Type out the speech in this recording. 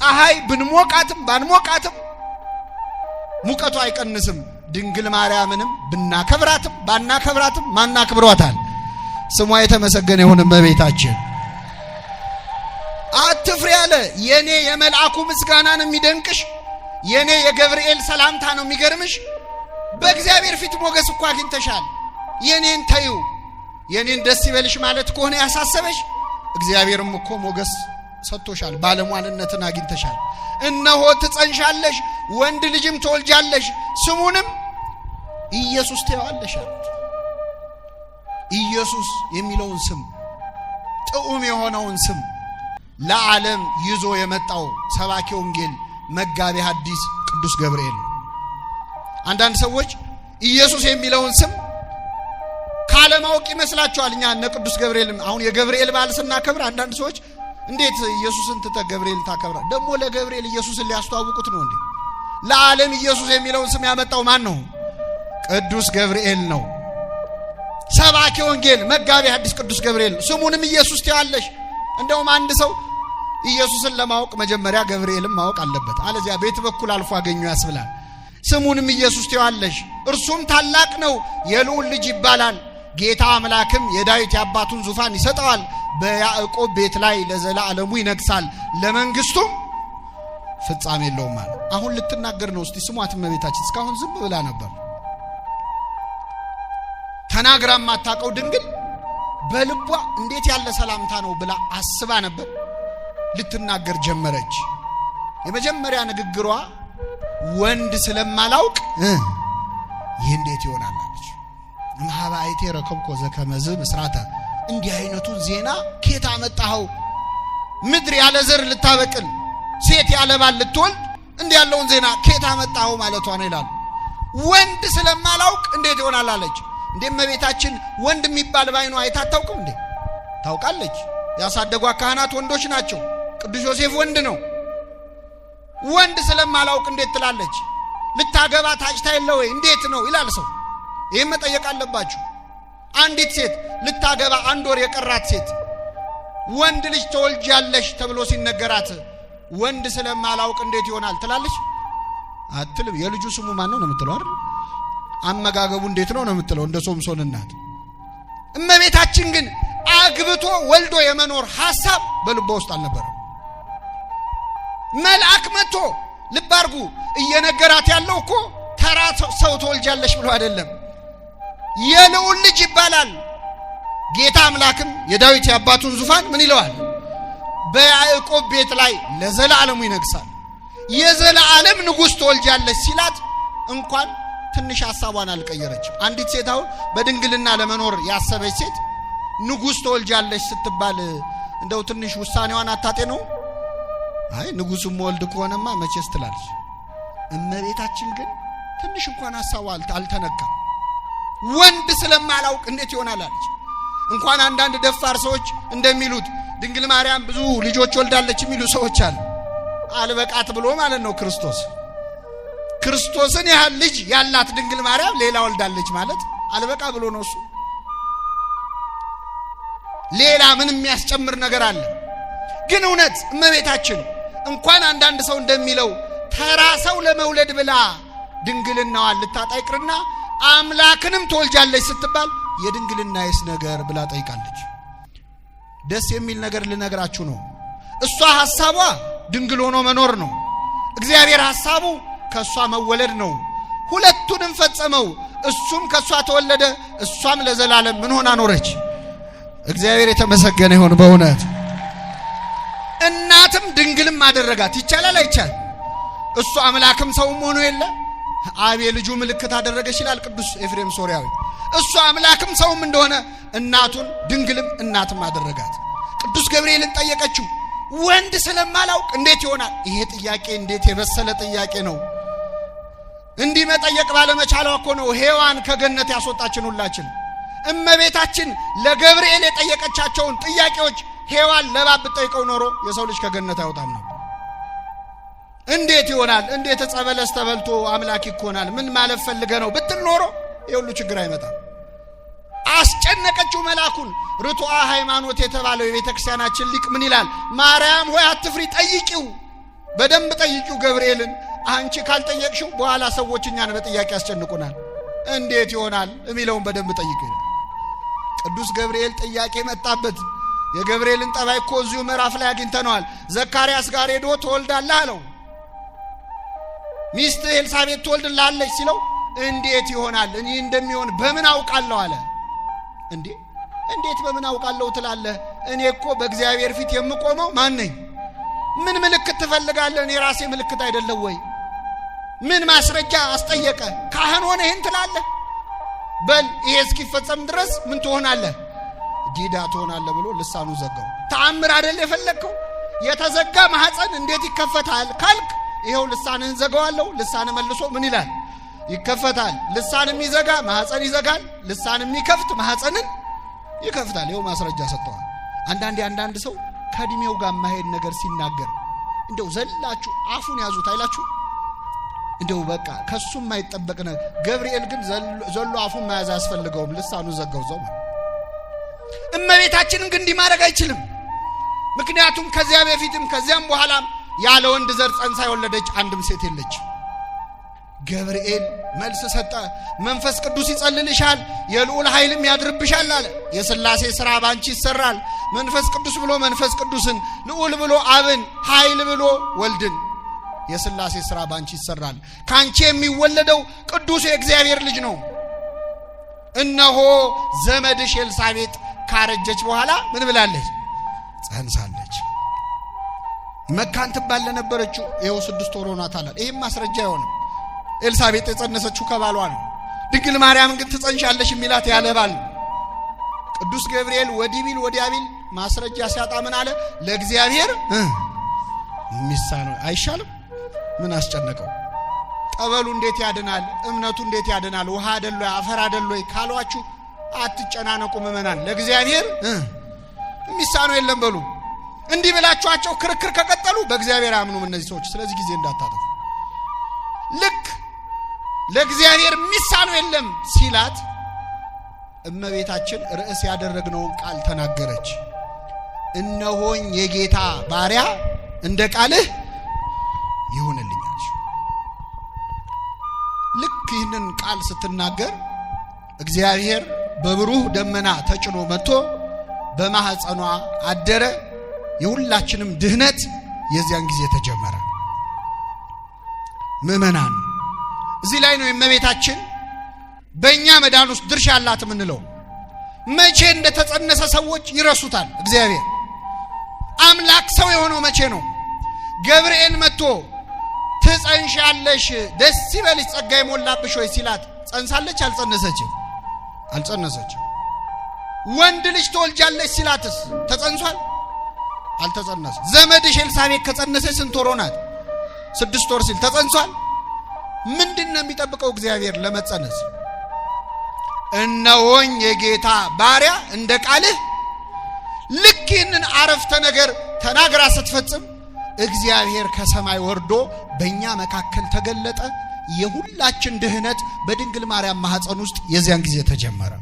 ፀሐይ ብንሞቃትም ባንሞቃትም ሙቀቱ አይቀንስም። ድንግል ማርያምንም ብናከብራትም ባናከብራትም ማናከብሯታል? ስሟ የተመሰገነ ይሁን እመቤታችን። አትፍሪ አለ። የኔ የመልአኩ ምስጋና ነው የሚደንቅሽ፣ የኔ የገብርኤል ሰላምታ ነው የሚገርምሽ። በእግዚአብሔር ፊት ሞገስ እኮ አግኝተሻል። የኔን ተይው፣ የኔን ደስ ይበልሽ ማለት ከሆነ ያሳሰበሽ፣ እግዚአብሔርም እኮ ሞገስ ሰጥቶሻል፣ ባለሟልነትን አግኝተሻል። እነሆ ትጸንሻለሽ፣ ወንድ ልጅም ትወልጃለሽ፣ ስሙንም ኢየሱስ ትይዋለሽ አሉት። ኢየሱስ የሚለውን ስም ጥዑም የሆነውን ስም ለዓለም ይዞ የመጣው ሰባኪ ወንጌል መጋቤ ሐዲስ ቅዱስ ገብርኤል ነው። አንዳንድ ሰዎች ኢየሱስ የሚለውን ስም ካለማወቅ ይመስላቸዋል። እኛ እነ ቅዱስ ገብርኤል አሁን የገብርኤል በዓል ስናከብር አንዳንድ ሰዎች እንዴት ኢየሱስን ትተህ ገብርኤል ታከብራለህ? ደግሞ ለገብርኤል ኢየሱስን ሊያስተዋውቁት ነው እንዴ? ለዓለም ኢየሱስ የሚለውን ስም ያመጣው ማን ነው? ቅዱስ ገብርኤል ነው። ሰባኪ ወንጌል መጋቤ ሐዲስ ቅዱስ ገብርኤል ነው። ስሙንም ኢየሱስ ትይዋለሽ። እንደውም አንድ ሰው ኢየሱስን ለማወቅ መጀመሪያ ገብርኤልን ማወቅ አለበት፣ አለዚያ ቤት በኩል አልፎ አገኘው ያስብላል። ስሙንም ኢየሱስ ትይዋለሽ፣ እርሱም ታላቅ ነው፣ የልዑል ልጅ ይባላል። ጌታ አምላክም የዳዊት የአባቱን ዙፋን ይሰጠዋል፣ በያዕቆብ ቤት ላይ ለዘላለሙ ይነግሳል፣ ለመንግስቱም ፍጻሜ የለውም ማለት። አሁን ልትናገር ነው። እስቲ ስሟት እመቤታችን። እስካሁን ዝም ብላ ነበር። ተናግራ ማታቀው ድንግል በልቧ እንዴት ያለ ሰላምታ ነው ብላ አስባ ነበር። ልትናገር ጀመረች። የመጀመሪያ ንግግሯ ወንድ ስለማላውቅ ይህ እንዴት ይሆናል አለች። እምኀበ አይቴ ረከብኮ ዘከመዝ ምስራተ፣ እንዲህ አይነቱን ዜና ኬታ መጣኸው? ምድር ያለ ዘር ልታበቅል ሴት ያለ ባል ልትወልድ እንዲህ ያለውን ዜና ኬታ መጣኸው ማለቷ ነው ይላሉ። ወንድ ስለማላውቅ እንዴት ይሆናል አለች። እንዴ እመቤታችን ወንድ የሚባል ባይኗ አይታታውቅም እንዴ? ታውቃለች። ያሳደጓ ካህናት ወንዶች ናቸው። ቅዱስ ዮሴፍ ወንድ ነው። ወንድ ስለማላውቅ እንዴት ትላለች? ልታገባ ታጭታ የለ ወይ? እንዴት ነው ይላል ሰው። ይሄን መጠየቅ አለባችሁ። አንዲት ሴት ልታገባ አንድ ወር የቀራት ሴት ወንድ ልጅ ተወልጃለሽ ተብሎ ሲነገራት ወንድ ስለማላውቅ እንዴት ይሆናል ትላለች? አትልም። የልጁ ስሙ ማን ነው የምትለው አይደል? አመጋገቡ እንዴት ነው የምትለው? እንደ ሶምሶን እናት። እመቤታችን ግን አግብቶ ወልዶ የመኖር ሐሳብ በልቧ ውስጥ አልነበረም። መልአክ መጥቶ ልብ አድርጉ እየነገራት ያለው እኮ ተራ ሰው ተወልጃለሽ ብሎ አይደለም። የልዑል ልጅ ይባላል። ጌታ አምላክም የዳዊት የአባቱን ዙፋን ምን ይለዋል? በያዕቆብ ቤት ላይ ለዘላለሙ ይነግሳል። የዘላለም ንጉሥ ተወልጃለሽ ሲላት እንኳን ትንሽ ሐሳቧን አልቀየረችም። አንዲት ሴት አሁን በድንግልና ለመኖር ያሰበች ሴት ንጉሥ ተወልጃለሽ ስትባል እንደው ትንሽ ውሳኔዋን አታጤነው? አይ ንጉሥም ወልድ ከሆነማ መቼስ ትላለች። እመቤታችን ግን ትንሽ እንኳን ሐሳቧ አልተነካም። ወንድ ስለማላውቅ እንዴት ይሆናል አለች። እንኳን አንዳንድ ደፋር ሰዎች እንደሚሉት ድንግል ማርያም ብዙ ልጆች ወልዳለች የሚሉ ሰዎች አሉ። አልበቃት ብሎ ማለት ነው ክርስቶስን ያህል ልጅ ያላት ድንግል ማርያም ሌላ ወልዳለች ማለት አልበቃ ብሎ ነው። እሱ ሌላ ምንም የሚያስጨምር ነገር አለ? ግን እውነት እመቤታችን እንኳን አንዳንድ ሰው እንደሚለው ተራ ሰው ለመውለድ ብላ ድንግልናዋን ልታጣ ይቅርና አምላክንም ትወልጃለች ስትባል የድንግልናዬስ ነገር ብላ ጠይቃለች። ደስ የሚል ነገር ልነግራችሁ ነው። እሷ ሐሳቧ ድንግል ሆኖ መኖር ነው። እግዚአብሔር ሐሳቡ ከሷ መወለድ ነው። ሁለቱንም ፈጸመው። እሱም ከሷ ተወለደ፣ እሷም ለዘላለም ምን ሆና ኖረች? እግዚአብሔር የተመሰገነ ይሁን። በእውነት እናትም ድንግልም አደረጋት። ይቻላል አይቻል? እሱ አምላክም ሰውም ሆኖ የለ አብ የልጁ ምልክት አደረገች ይላል ቅዱስ ኤፍሬም ሶርያዊ። እሱ አምላክም ሰውም እንደሆነ እናቱን ድንግልም እናትም አደረጋት። ቅዱስ ገብርኤልን ጠየቀችው፣ ወንድ ስለማላውቅ እንዴት ይሆናል? ይሄ ጥያቄ እንዴት የበሰለ ጥያቄ ነው! እንዲህ መጠየቅ ባለመቻሏ እኮ ነው ሔዋን ከገነት ያስወጣችን ሁላችን። እመቤታችን ለገብርኤል የጠየቀቻቸውን ጥያቄዎች ሔዋን ለእባብ ብትጠይቀው ኖሮ የሰው ልጅ ከገነት አይወጣም ነበር። እንዴት ይሆናል? እንዴት ዕፀ በለስ ተበልቶ አምላክ ይኮናል? ምን ማለት ፈልገ ነው ብትል ኖሮ የሁሉ ችግር አይመጣም። አስጨነቀችው መልአኩን። ርቱዐ ሃይማኖት የተባለው የቤተ ክርስቲያናችን ሊቅ ምን ይላል? ማርያም ሆይ አትፍሪ፣ ጠይቂው፣ በደንብ ጠይቂው ገብርኤልን። አንቺ ካልጠየቅሽው በኋላ ሰዎች እኛን በጥያቄ ያስጨንቁናል። እንዴት ይሆናል የሚለውን በደንብ ጠይቂው። ቅዱስ ገብርኤል ጥያቄ መጣበት። የገብርኤልን ጠባይ እኮ እዚሁ ምዕራፍ ላይ አግኝተነዋል። ዘካርያስ ጋር ሄዶ ትወልዳለህ አለው። ሚስት ኤልሳቤጥ ትወልድልሃለች ሲለው እንዴት ይሆናል? እኔ እንደሚሆን በምን አውቃለሁ አለ። እንዴት በምን አውቃለሁ ትላለህ? እኔ እኮ በእግዚአብሔር ፊት የምቆመው ማን ነኝ? ምን ምልክት ትፈልጋለህ? እኔ ራሴ ምልክት አይደለም ወይ? ምን ማስረጃ አስጠየቀ? ካህን ሆነ ይህን ትላለህ? በል ይሄ እስኪፈጸም ድረስ ምን ትሆናለህ? ዲዳ ትሆናለህ ብሎ ልሳኑ ዘጋው። ተአምር አይደል የፈለግከው? የተዘጋ ማህፀን እንዴት ይከፈታል ካልክ ይሄው ልሳንህን ዘጋዋለሁ። ልሳን መልሶ ምን ይላል? ይከፈታል። ልሳን የሚዘጋ ማህፀን ይዘጋል። ልሳን የሚከፍት ማህፀንን ይከፍታል። ይሄው ማስረጃ ሰጥተዋል። አንዳንድ ሰው ከእድሜው ጋር ማሄድ ነገር ሲናገር እንደው ዘላችሁ አፉን ያዙት አይላችሁ? እንደው በቃ ከሱም ማይጠበቅ ነው። ገብርኤል ግን ዘሎ አፉን መያዝ አስፈልገውም። ልሳኑ ዘጋው ዘው ማለት እመቤታችንን ግን እንዲህ ማድረግ አይችልም። ምክንያቱም ከዚያ በፊትም ከዚያም በኋላም ያለ ወንድ ዘር ጸንሳ የወለደች አንድም ሴት የለች። ገብርኤል መልስ ሰጠ። መንፈስ ቅዱስ ይጸልልሻል፣ የልዑል ኃይልም ያድርብሻል አለ። የሥላሴ ሥራ ባንቺ ይሰራል። መንፈስ ቅዱስ ብሎ መንፈስ ቅዱስን፣ ልዑል ብሎ አብን፣ ኃይል ብሎ ወልድን። የሥላሴ ሥራ ባንቺ ይሰራል። ካንቺ የሚወለደው ቅዱስ የእግዚአብሔር ልጅ ነው። እነሆ ዘመድሽ ኤልሳቤጥ ካረጀች በኋላ ምን ብላለች? ጸንሳለች። መካን ትባል ለነበረችው ይኸው 6 ወር ሆኗታል። ይሄም ማስረጃ አይሆንም። ኤልሳቤጥ የጸነሰችው ከባሏ ነው። ድንግል ማርያም ግን ትጸንሻለሽ የሚላት ያለ ባል። ቅዱስ ገብርኤል ወዲህ ቢል ወዲያ ቢል ማስረጃ ሲያጣ ምን አለ? ለእግዚአብሔር የሚሳነው አይሻልም? ምን አስጨነቀው? ጠበሉ እንዴት ያድናል? እምነቱ እንዴት ያድናል? ውሃ አይደል ወይ አፈር አይደል ወይ ካሏችሁ አትጨናነቁ ምእመናን። ለእግዚአብሔር የሚሳነው የለም በሉ። እንዲህ ብላችኋቸው ክርክር ከቀጠሉ በእግዚአብሔር አያምኑም እነዚህ ሰዎች። ስለዚህ ጊዜ እንዳታጠፉ። ልክ ለእግዚአብሔር የሚሳነው የለም ሲላት እመቤታችን ርዕስ ያደረግነውን ቃል ተናገረች። እነሆኝ የጌታ ባሪያ እንደ ቃልህ ይሁንልኛል። ልክ ይህንን ቃል ስትናገር እግዚአብሔር በብሩህ ደመና ተጭኖ መጥቶ በማህፀኗ አደረ። የሁላችንም ድህነት የዚያን ጊዜ ተጀመረ። ምእመናን እዚህ ላይ ነው የእመቤታችን በእኛ መዳን ውስጥ ድርሻ አላት የምንለው። መቼ እንደተጸነሰ ሰዎች ይረሱታል። እግዚአብሔር አምላክ ሰው የሆነው መቼ ነው? ገብርኤል መጥቶ ትጸንሻለሽ፣ ደስ ይበልሽ፣ ጸጋ ይሞላብሽ ወይ ሲላት ጸንሳለች? አልጸነሰችም? አልጸነሰችም። ወንድ ልጅ ትወልጃለሽ ሲላትስ ተጸንሷል? አልተጸነሰም። ዘመድሽ ኤልሳቤጥ ከጸነሰች ስንት ወር ሆናት? 6 ወር ሲል ተጸንሷል? ምንድነው የሚጠብቀው እግዚአብሔር ለመጸነስ? እነሆኝ የጌታ ባሪያ እንደ ቃልህ። ልክ ይህንን አረፍተ ነገር ተናግራ ስትፈጽም እግዚአብሔር ከሰማይ ወርዶ በእኛ መካከል ተገለጠ። የሁላችን ድህነት በድንግል ማርያም ማህፀን ውስጥ የዚያን ጊዜ ተጀመረ።